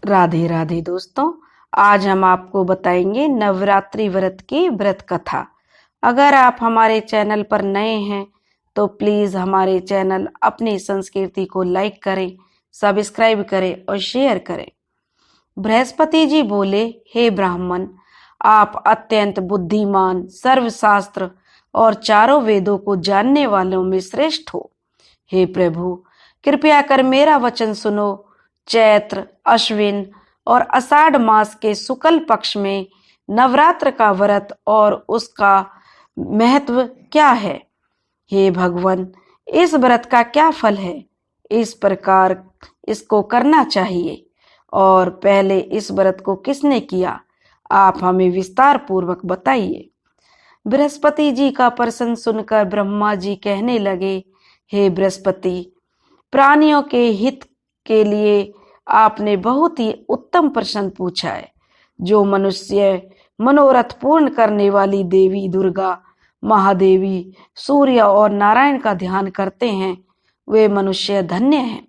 राधे राधे दोस्तों। आज हम आपको बताएंगे नवरात्रि व्रत की व्रत कथा। अगर आप हमारे चैनल पर नए हैं तो प्लीज हमारे चैनल अपनी संस्कृति को लाइक करें, सब्सक्राइब करें और शेयर करें। बृहस्पति जी बोले, हे ब्राह्मण, आप अत्यंत बुद्धिमान, सर्वशास्त्र और चारों वेदों को जानने वालों में श्रेष्ठ हो। हे प्रभु, कृपया कर मेरा वचन सुनो। चैत्र, अश्विन और आषाढ़ मास के शुक्ल पक्ष में नवरात्र का व्रत और उसका महत्व क्या है। हे भगवान, इस व्रत का क्या फल है, इस प्रकार इसको करना चाहिए और पहले इस व्रत को किसने किया, आप हमें विस्तार पूर्वक बताइए। बृहस्पति जी का प्रश्न सुनकर ब्रह्मा जी कहने लगे, हे बृहस्पति, प्राणियों के हित के लिए आपने बहुत ही उत्तम प्रश्न पूछा है। जो मनुष्य मनोरथ पूर्ण करने वाली देवी दुर्गा, महादेवी, सूर्य और नारायण का ध्यान करते हैं, वे मनुष्य धन्य हैं।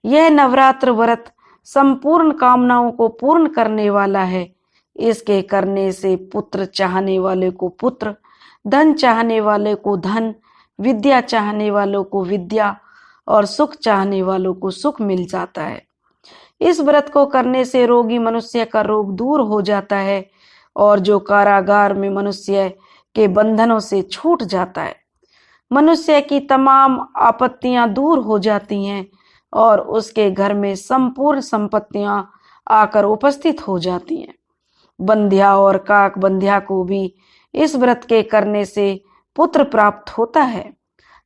यह नवरात्र व्रत संपूर्ण कामनाओं को पूर्ण करने वाला है। इसके करने से पुत्र चाहने वाले को पुत्र, धन चाहने वाले को धन, विद्या चाहने वालों को विद्या और सुख चाहने वालों को सुख मिल जाता है। इस व्रत को करने से रोगी मनुष्य का रोग दूर हो जाता है और जो कारागार में मनुष्य के बंधनों से छूट जाता है। मनुष्य की तमाम आपत्तियां दूर हो जाती हैं और उसके घर में संपूर्ण संपत्तियां आकर उपस्थित हो जाती हैं। बंध्या और काक बंध्या को भी इस व्रत के करने से पुत्र प्राप्त होता है।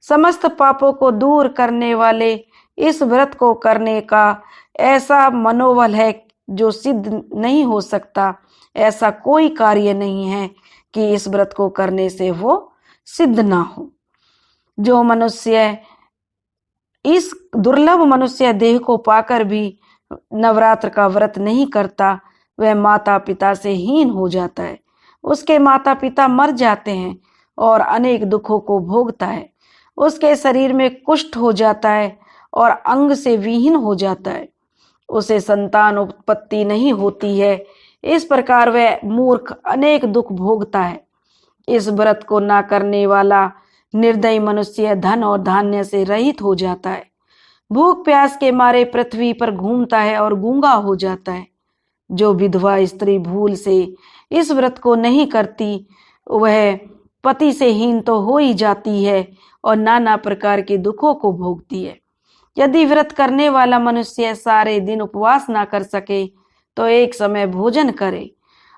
समस्त पापों को दूर करने वाले इस व्रत को करने का ऐसा मनोबल है जो सिद्ध नहीं हो सकता। ऐसा कोई कार्य नहीं है कि इस व्रत को करने से वो सिद्ध ना हो। जो मनुष्य इस दुर्लभ मनुष्य देह को पाकर भी नवरात्र का व्रत नहीं करता, वह माता पिता से हीन हो जाता है। उसके माता पिता मर जाते हैं और अनेक दुखों को भोगता है। उसके शरीर में कुष्ठ हो जाता है और अंग से विहीन हो जाता है। उसे संतान उत्पत्ति नहीं होती है। इस प्रकार वह मूर्ख अनेक दुख भोगता है। इस व्रत को ना करने वाला निर्दयी मनुष्य धन और धान्य से रहित हो जाता है। भूख प्यास के मारे पृथ्वी पर घूमता है और गूंगा हो जाता है। जो विधवा स्त्री भूल से इस व्रत को नहीं करती, वह पति से हीन तो हो ही जाती है और नाना प्रकार के दुखों को भोगती है। यदि व्रत करने वाला मनुष्य सारे दिन उपवास ना कर सके तो एक समय भोजन करे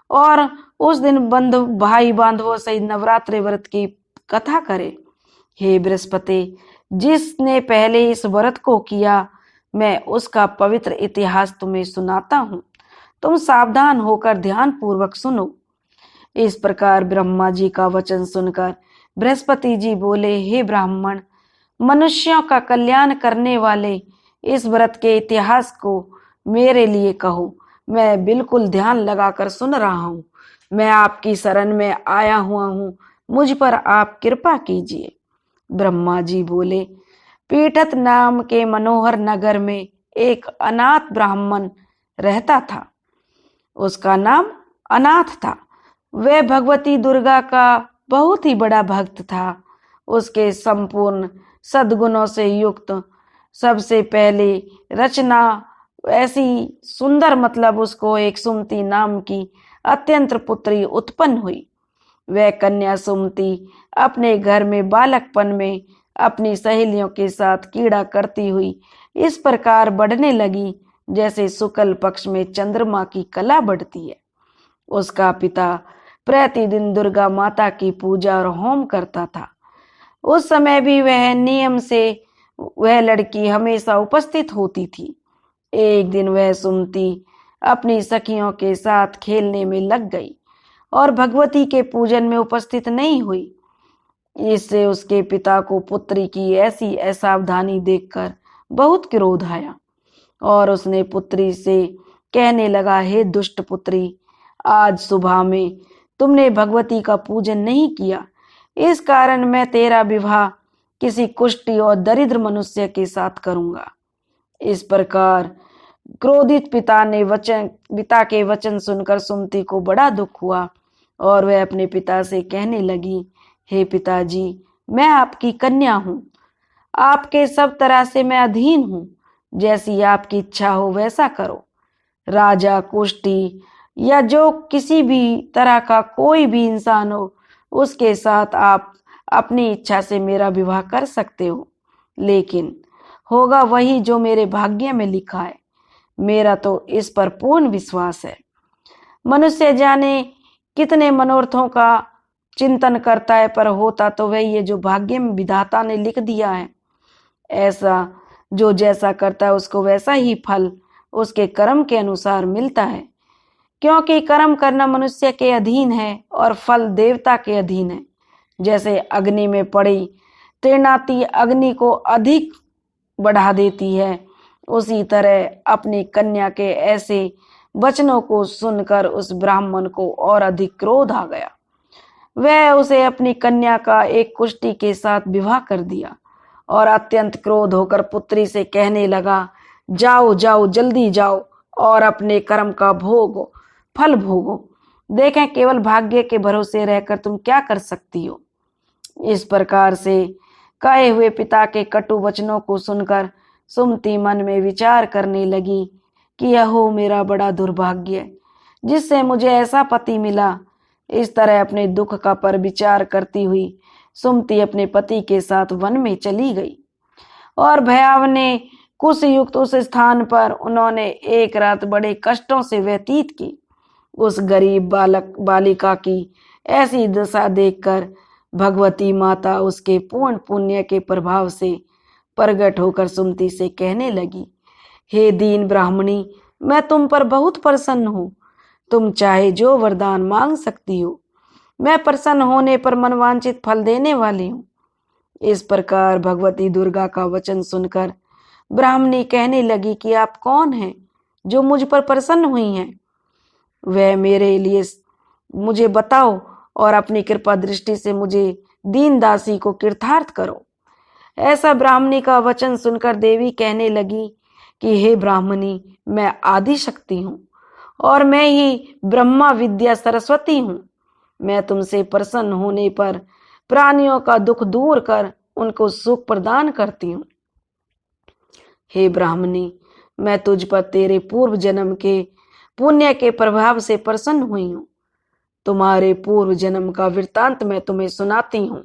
और उस दिन बंधु भाई बांधवों से नवरात्रि व्रत की कथा करे। हे बृहस्पति, जिसने पहले इस व्रत को किया, मैं उसका पवित्र इतिहास तुम्हें सुनाता हूँ। तुम सावधान होकर ध्यान पूर्वक सुनो। इस प्रकार ब्रह्मा जी का वचन सुनकर बृहस्पति जी बोले, हे ब्राह्मण, मनुष्यों का कल्याण करने वाले इस व्रत के इतिहास को मेरे लिए कहो। मैं बिल्कुल ध्यान लगाकर सुन रहा हूँ। मैं आपकी शरण में आया हुआ हूँ, मुझ पर आप कृपा कीजिए। ब्रह्मा जी बोले, पीठत नाम के मनोहर नगर में एक अनाथ ब्राह्मण रहता था। उसका नाम अनाथ था। वह भगवती दुर्गा का बहुत ही बड़ा भक्त था। उसके संपूर्ण सद्गुणों से युक्त सबसे पहले रचना ऐसी सुंदर, मतलब उसको एक सुमति नाम की अत्यंत पुत्री उत्पन्न हुई। वह कन्या सुमति अपने घर में बालकपन में अपनी सहेलियों के साथ कीड़ा करती हुई इस प्रकार बढ़ने लगी जैसे शुक्ल पक्ष में चंद्रमा की कला बढ़ती है। उसका पिता प्रतिदिन दुर्गा माता की पूजा और होम करता था। उस समय भी वह नियम से वह लड़की हमेशा उपस्थित होती थी। एक दिन वह सुमति अपनी सखियों के साथ खेलने में लग गई और भगवती के पूजन में उपस्थित नहीं हुई। इससे उसके पिता को पुत्री की ऐसी असावधानी देखकर बहुत क्रोध आया और उसने पुत्री से कहने लगा, हे दुष्ट पुत्री, आज सुबह में तुमने भगवती का पूजन नहीं किया, इस कारण मैं तेरा विवाह किसी कुष्ठी और दरिद्र मनुष्य के साथ करूंगा। इस प्रकार क्रोधित पिता के वचन सुनकर सुमति को बड़ा दुख हुआ और वह अपने पिता से कहने लगी, हे पिताजी, मैं आपकी कन्या हूँ, आपके सब तरह से मैं अधीन हूँ, जैसी आपकी इच्छा हो वैसा करो। राजा, कुष्टी या जो किसी भी तरह का कोई भी इंसान हो, उसके साथ आप अपनी इच्छा से मेरा विवाह कर सकते हो, लेकिन होगा वही जो मेरे भाग्य में लिखा है। मेरा तो इस पर पूर्ण विश्वास है। मनुष्य जाने कितने मनोरथों का चिंतन करता है, पर होता तो वही है जो भाग्य में विधाता ने लिख दिया है। ऐसा जो जैसा करता है उसको वैसा ही फल उसके कर्म के अनुसार मिलता है, क्योंकि कर्म करना मनुष्य के अधीन है और फल देवता के अधीन है। जैसे अग्नि में पड़ी तैनाती अग्नि को अधिक बढ़ा देती है, उसी तरह अपनी कन्या के ऐसे वचनों को सुनकर उस ब्राह्मण को और अधिक क्रोध आ गया। वह उसे अपनी कन्या का एक कुष्टी के साथ विवाह कर दिया और अत्यंत क्रोध होकर पुत्री से कहने लगा, जाओ जाओ, जल्दी जाओ और अपने कर्म का फल भोगो। देखें केवल भाग्य के भरोसे रहकर तुम क्या कर सकती हो। इस प्रकार से कहे हुए पिता के कटु वचनों को सुनकर सुमति मन में विचार करने लगी कि यह हो मेरा बड़ा दुर्भाग्य, जिससे मुझे ऐसा पति मिला। इस तरह अपने दुख का पर विचार करती हुई सुमति अपने पति के साथ वन में चली गई और भयावने कुश युक्त उस स्थान पर उन्होंने एक रात बड़े कष्टों से व्यतीत की। उस गरीब बालिका की ऐसी दशा देखकर भगवती माता उसके पूर्ण पुण्य के प्रभाव से प्रकट होकर सुमति से कहने लगी, हे दीन ब्राह्मणी, मैं तुम पर बहुत प्रसन्न हूँ। तुम चाहे जो वरदान मांग सकती हो, मैं प्रसन्न होने पर मनवांछित फल देने वाली हूँ। इस प्रकार भगवती दुर्गा का वचन सुनकर ब्राह्मणी कहने लगी कि आप कौन हैं जो मुझ पर प्रसन्न हुई हैं? वह मेरे लिए मुझे बताओ और अपनी कृपा दृष्टि से मुझे दीन दासी को कृतार्थ करो। ऐसा ब्राह्मणी का वचन सुनकर देवी कहने लगी कि हे ब्राह्मणी, मैं आदि शक्ति हूँ और मैं ही ब्रह्मा विद्या सरस्वती हूँ। मैं तुमसे प्रसन्न होने पर प्राणियों का दुख दूर कर उनको सुख प्रदान करती हूँ। हे ब्राह्मणी, मैं तुझ पर तेरे पूर्व जन्म के पुण्य के प्रभाव से प्रसन्न हुई हूँ। तुम्हारे पूर्व जन्म का वृत्तांत मैं तुम्हें सुनाती हूँ।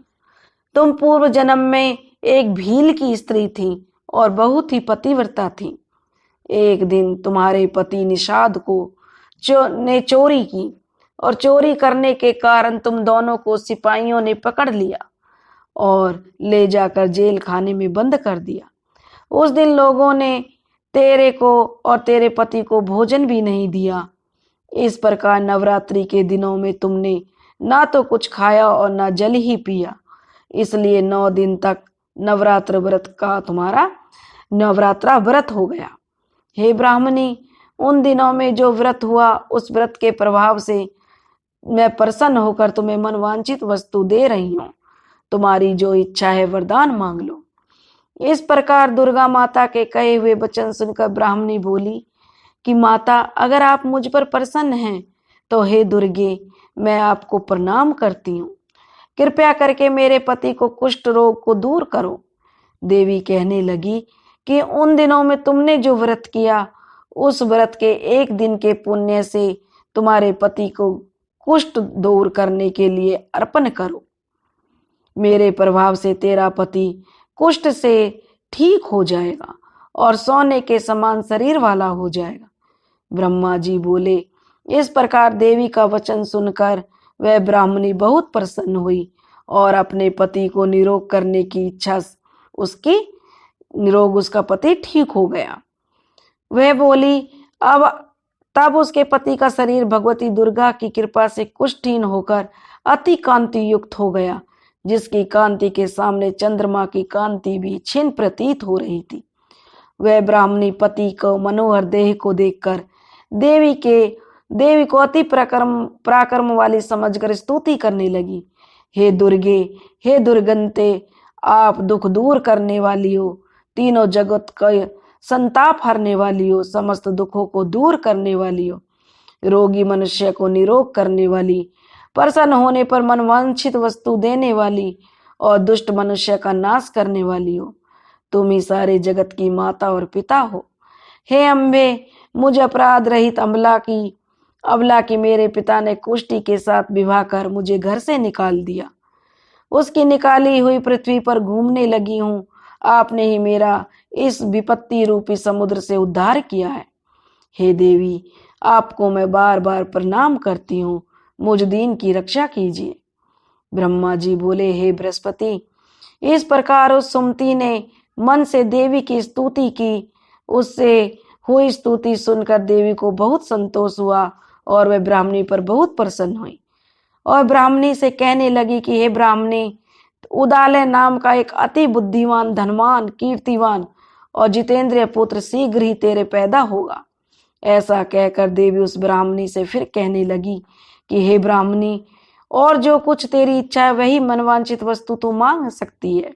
तुम पूर्व जन्म में एक भील की स्त्री थी और बहुत ही पतिव्रता थी। एक दिन तुम्हारे पति निषाद को ने चोरी की और चोरी करने के कारण तुम दोनों को सिपाहियों ने पकड़ लिया और ले जाकर जेल खाने में बंद कर दिया। उस दिन लोगों ने तेरे को और तेरे पति को भोजन भी नहीं दिया। इस प्रकार नवरात्रि के दिनों में तुमने ना तो कुछ खाया और ना जल ही पिया, इसलिए 9 दिन तक नवरात्र व्रत का तुम्हारा नवरात्रा व्रत हो गया। हे ब्राह्मणी, उन दिनों में जो व्रत हुआ उस व्रत के प्रभाव से मैं प्रसन्न होकर तुम्हें मनवांछित वस्तु दे रही हूँ। तुम्हारी जो इच्छा है वरदान मांग लो। इस प्रकार दुर्गा माता के कहे हुए वचन सुनकर ब्राह्मणी बोली कि माता, अगर आप मुझ पर प्रसन्न हैं तो हे दुर्गे, मैं आपको प्रणाम करती हूँ। कृपया करके मेरे पति को कुष्ठ रोग को दूर करो। देवी कहने लगी कि उन दिनों में तुमने जो व्रत किया उस व्रत के एक दिन के पुण्य से तुम्हारे पति को कुष्ठ दूर करने के लिए अर्पण करो। मेरे प्रभाव से तेरा पति कुष्ठ से ठीक हो जाएगा और सोने के समान शरीर वाला हो जाएगा। ब्रह्मा जी बोले। इस प्रकार देवी का वचन सुनकर वह ब्राह्मणी बहुत प्रसन्न हुई और अपने पति को निरोग करने की इच्छा उसका पति ठीक हो गया। वह बोली, तब उसके पति का शरीर भगवती दुर्गा की कृपा से कुष्ठहीन होकर अति कांति युक्त हो गया, जिसकी कांति के सामने चंद्रमा की कांति भी क्षीण प्रतीत हो रही थी। वह ब्राह्मणी पति को मनोहर देह को देखकर देवी को अति पराक्रम वाली समझकर स्तुति करने लगी। हे दुर्गे, हे दुर्गंते, आप दुख दूर करने वाली हो, तीनों जगत का संताप हरने वाली हो, समस्त दुखों को दूर करने वाली हो, रोगी मनुष्य को निरोग करने वाली, प्रसन्न होने पर मनवांछित वस्तु देने वाली और दुष्ट मनुष्य का नाश करने वाली हो। तुम ही सारे जगत की माता और पिता हो। हे अम्बे, मुझ अपराध रहित अबला की मेरे पिता ने कुष्टी के साथ विवाह कर मुझे घर से निकाल दिया। उसकी निकाली हुई पृथ्वी पर घूमने लगी हूँ। आपने ही मेरा इस विपत्ति रूपी समुद्र से उद्धार किया है। हे देवी, आपको मैं बार बार प्रणाम करती हूँ, मुझ दीन की रक्षा कीजिए। ब्रह्मा जी बोले, हे बृहस्पति, इस प्रकार उस सुमति ने मन से देवी की स्तुति की। उससे हुई स्तुति सुनकर देवी को बहुत संतोष हुआ और वह ब्राह्मणी पर बहुत प्रसन्न हुई और ब्राह्मणी से कहने लगी कि हे ब्राह्मणी, उदालय नाम का एक अति बुद्धिमान, धनवान, कीर्तिवान और जितेंद्रिय पुत्र शीघ्र ही तेरे पैदा होगा। ऐसा कहकर देवी उस ब्राह्मणी से फिर कहने लगी कि हे ब्राह्मणी, और जो कुछ तेरी इच्छा है वही मनवांछित वस्तु तू मांग सकती है।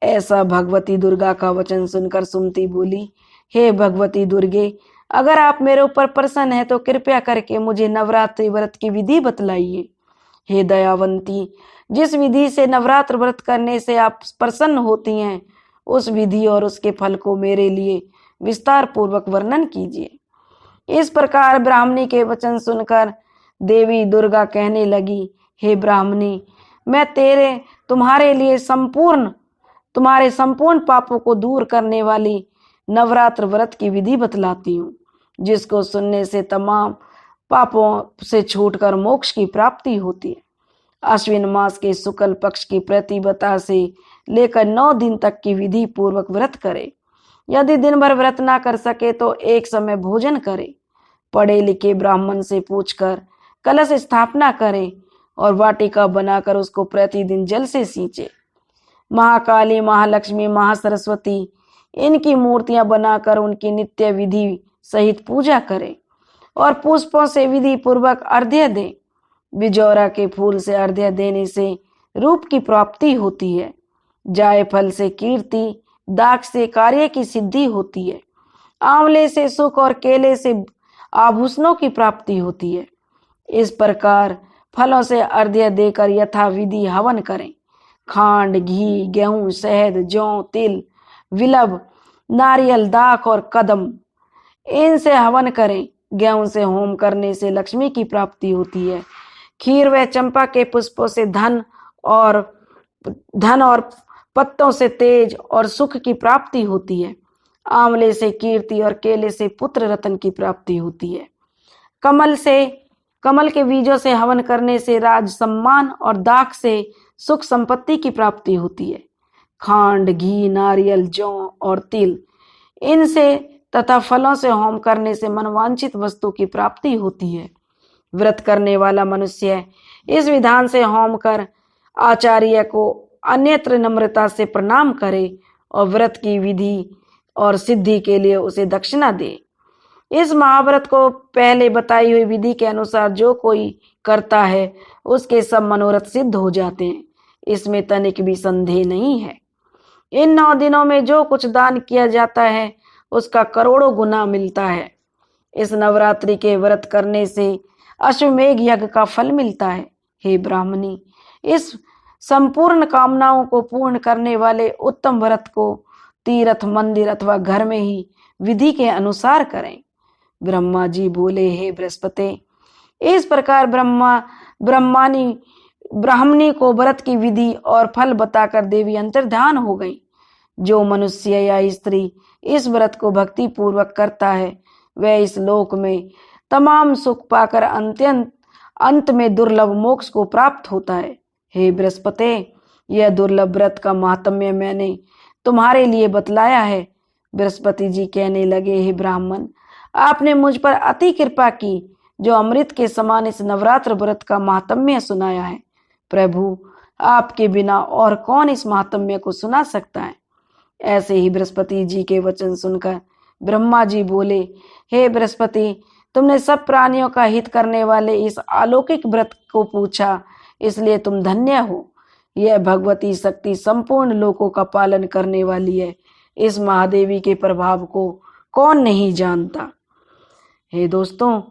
ऐसा भगवती दुर्गा का वचन सुनकर सुमति बोली, हे भगवती दुर्गे, अगर आप मेरे ऊपर प्रसन्न है तो कृपया करके मुझे नवरात्रि व्रत की विधि बतलाइए। हे दयावंती, जिस विधि से नवरात्र व्रत करने से आप प्रसन्न होती हैं, उस विधि और उसके फल को मेरे लिए विस्तार पूर्वक वर्णन कीजिए। इस प्रकार ब्राह्मणी के वचन सुनकर देवी दुर्गा कहने लगी, हे ब्राह्मणी, मैं तुम्हारे संपूर्ण पापों को दूर करने वाली नवरात्र व्रत की विधि बतलाती हूँ, जिसको सुनने से तमाम पापों से छूटकर मोक्ष की प्राप्ति होती है। अश्विन मास के शुक्ल पक्ष की प्रतिपदा से लेकर 9 दिन तक की विधि पूर्वक व्रत करे। यदि दिन भर व्रत ना कर सके तो एक समय भोजन करे। पढ़े लिखे ब्राह्मण से पूछकर कलश स्थापना करें और वाटिका बनाकर उसको प्रतिदिन जल से सींचे। महाकाली, महालक्ष्मी, महासरस्वती इनकी मूर्तियां बनाकर उनकी नित्य विधि सहित पूजा करें और पुष्पों से विधि पूर्वक अर्घ्य दें। बिजौरा के फूल से अर्घ्य देने से रूप की प्राप्ति होती है। जायफल से कीर्ति, दाख से कार्य की सिद्धि होती है। आंवले से सुख और केले से आभूषणों की प्राप्ति होती है। इस प्रकार फलों से अर्घ्य देकर यथा विधि हवन करें। खांड, घी, गेहूं, शहद, जौ, तिल, विलव, नारियल, दाख और कदम, इनसे हवन करें। गेहूं से होम करने से लक्ष्मी की प्राप्ति होती है। खीर व चंपा के पुष्पों से धन और पत्तों से तेज और सुख की प्राप्ति होती है। आंवले से कीर्ति और केले से पुत्र रत्न की प्राप्ति होती है। कमल के बीजों से हवन करने से राज सम्मान और दाख से सुख संपत्ति की प्राप्ति होती है। खांड, घी, नारियल, जौ और तिल, इनसे तथा फलों से होम करने से मनवांछित वस्तु की प्राप्ति होती है। व्रत करने वाला मनुष्य इस विधान से होम कर आचार्य को अन्यत्र नम्रता से प्रणाम करे और व्रत की विधि और सिद्धि के लिए उसे दक्षिणा दे। इस महाव्रत को पहले बताई हुई विधि के अनुसार जो कोई करता है उसके सब मनोरथ सिद्ध हो जाते हैं, इसमें तनिक भी संदेह नहीं है। इन 9 दिनों में जो कुछ दान किया जाता है उसका करोड़ों गुना मिलता है। इस नवरात्रि के व्रत करने से अश्वमेघ यज्ञ का फल मिलता है। हे ब्राह्मणी, इस संपूर्ण कामनाओं को पूर्ण करने वाले उत्तम व्रत को तीर्थ, मंदिर अथवा घर में ही विधि के अनुसार करें। ब्रह्मा जी बोले, हे बृहस्पति, इस प्रकार ब्राह्मणी को व्रत की विधि और फल बताकर देवी अंतर्ध्यान हो गई। जो मनुष्य या स्त्री इस व्रत को भक्ति पूर्वक करता है वह इस लोक में तमाम सुख पाकर अंत में दुर्लभ मोक्ष को प्राप्त होता है। हे बृहस्पति, यह दुर्लभ व्रत का महात्म्य मैंने तुम्हारे लिए बतलाया है। बृहस्पति जी कहने लगे, हे ब्राह्मण, आपने मुझ पर अति कृपा की जो अमृत के समान इस नवरात्र व्रत का महात्म्य सुनाया है। प्रभु, आपके बिना और कौन इस महात्म्य को सुना सकता है। ऐसे ही बृहस्पति जी के वचन सुनकर ब्रह्मा जी बोले, हे बृहस्पति, तुमने सब प्राणियों का हित करने वाले इस अलौकिक व्रत को पूछा, इसलिए तुम धन्य हो। यह भगवती शक्ति संपूर्ण लोकों का पालन करने वाली है। इस महादेवी के प्रभाव को कौन नहीं जानता। हे दोस्तों,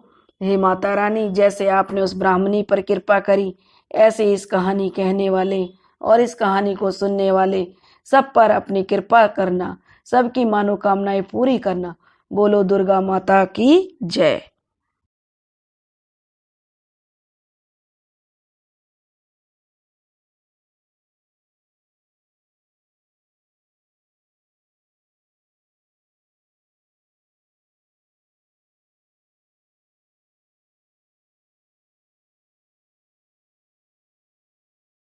हे माता रानी, जैसे आपने उस ब्राह्मणी पर कृपा करी, ऐसे इस कहानी कहने वाले और इस कहानी को सुनने वाले सब पर अपनी कृपा करना, सबकी मनोकामनाएं पूरी करना। बोलो दुर्गा माता की जय।